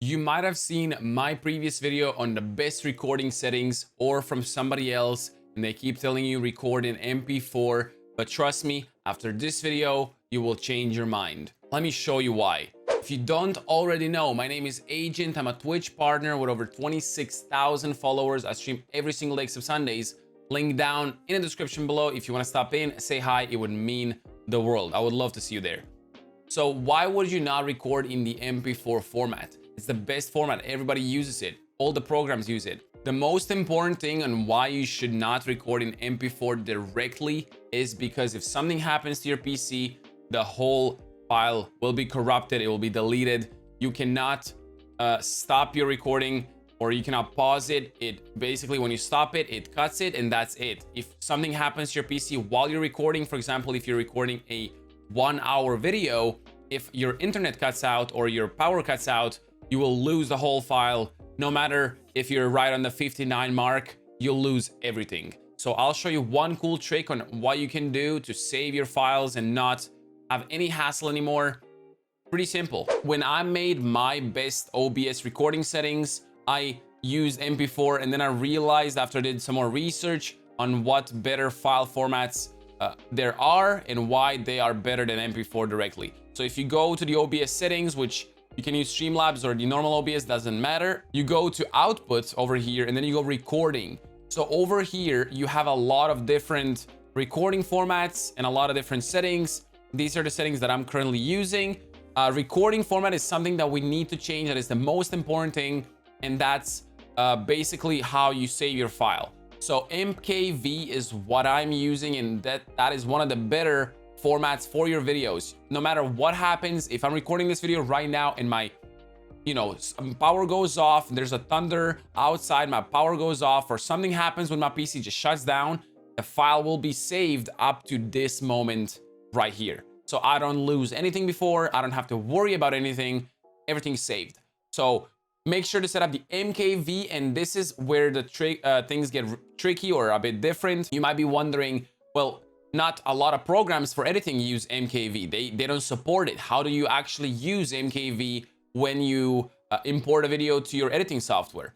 You might have seen my previous video on the best recording settings or from somebody else, and they keep telling you record in MP4, but trust me, after this video, you will change your mind. Let me show you why. If you don't already know, my name is Agent. I'm a Twitch partner with over 26,000 followers. I stream every single day except Sundays. Link down in the description below. If you want to stop in, say hi, it would mean the world. I would love to see you there. So why would you not record in the MP4 format? It's the best format. Everybody uses it. All the programs use it. The most important thing on why you should not record in MP4 directly is because if something happens to your PC, the whole file will be corrupted. It will be deleted. You cannot stop your recording, or you cannot pause it. It basically, when you stop it, it cuts it, and that's it. If something happens to your PC while you're recording, for example, if you're recording a 1-hour video, if your internet cuts out or your power cuts out, you will lose the whole file. No matter if you're right on the 59 mark, you'll lose everything. So I'll show you one cool trick on what you can do to save your files and not have any hassle anymore. Pretty simple. When I made my best OBS recording settings, I used MP4, and then I realized after I did some more research on what better file formats there are and why they are better than MP4 directly. So if you go to the OBS settings, which you can use Streamlabs or the normal OBS, doesn't matter. You go to output over here, and then you go recording. So over here, you have a lot of different recording formats and a lot of different settings. These are the settings that I'm currently using. Recording format is something that we need to change. That is the most important thing. And that's basically how you save your file. So MKV is what I'm using, and that is one of the better formats for your videos. No matter what happens, if I'm recording this video right now and my power goes off, there's a thunder outside, my power goes off, or something happens when my PC just shuts down, the file will be saved up to this moment right here. So I don't lose anything before, I don't have to worry about anything, everything's saved. So make sure to set up the MKV, and this is where the things get tricky or a bit different. You might be wondering, well, not a lot of programs for editing use MKV. They don't support it. How do you actually use MKV when you import a video to your editing software?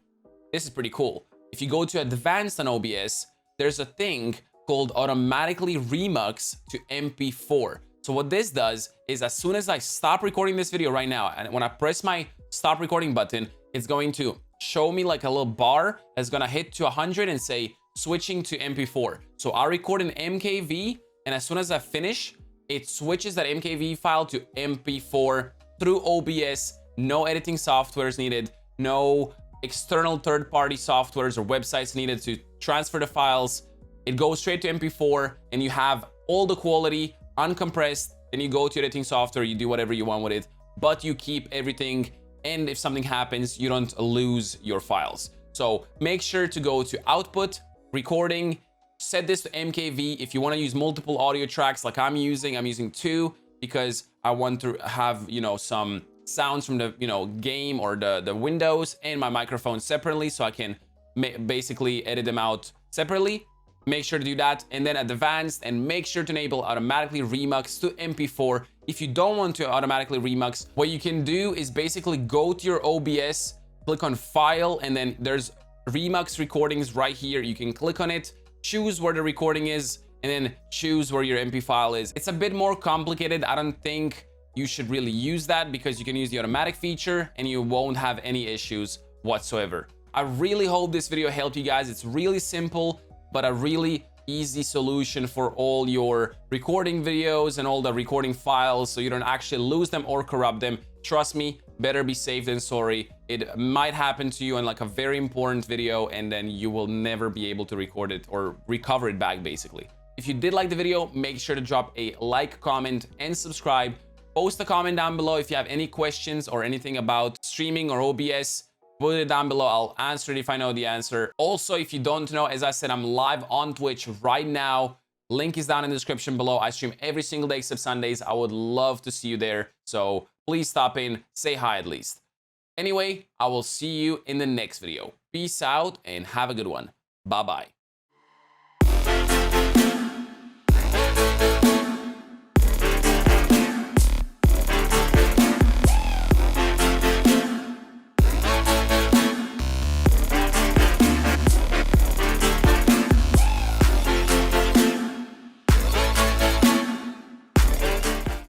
This is pretty cool. If you go to advanced on OBS, there's a thing called automatically remux to MP4. So what this does is, as soon as I stop recording this video right now, and when I press my stop recording button, it's going to show me like a little bar that's gonna hit to 100 and say switching to MP4. So I record in MKV, and as soon as I finish, it switches that MKV file to MP4 through OBS. No editing softwares needed, no external third-party softwares or websites needed to transfer the files. It goes straight to MP4, and you have all the quality uncompressed. Then you go to editing software, you do whatever you want with it, but you keep everything, and if something happens, you don't lose your files. So make sure to go to output, recording, set this to MKV. If you want to use multiple audio tracks like I'm using 2 because I want to have, some sounds from the, game or the windows and my microphone separately, so I can basically edit them out separately. Make sure to do that, and then advanced, and make sure to enable automatically remux to MP4. If you don't want to automatically remux, what you can do is basically go to your OBS, click on file, and then there's remux recordings right here. You can click on it, choose where the recording is, and then choose where your MP file is. It's a bit more complicated. I don't think you should really use that because you can use the automatic feature and you won't have any issues whatsoever. I really hope this video helped you guys. It's really simple, but a really easy solution for all your recording videos and all the recording files, so you don't actually lose them or corrupt them. Trust me, better be safe than sorry. It might happen to you on like a very important video, and then you will never be able to record it or recover it back, basically. If you did like the video, make sure to drop a like, comment, and subscribe. Post a comment down below if you have any questions or anything about streaming or OBS. Put it down below, I'll answer it if I know the answer. Also, if you don't know, as I said, I'm live on Twitch right now. Link is down in the description below. I stream every single day except Sundays. I would love to see you there. So please stop in, say hi at least. Anyway, I will see you in the next video. Peace out and have a good one. Bye-bye.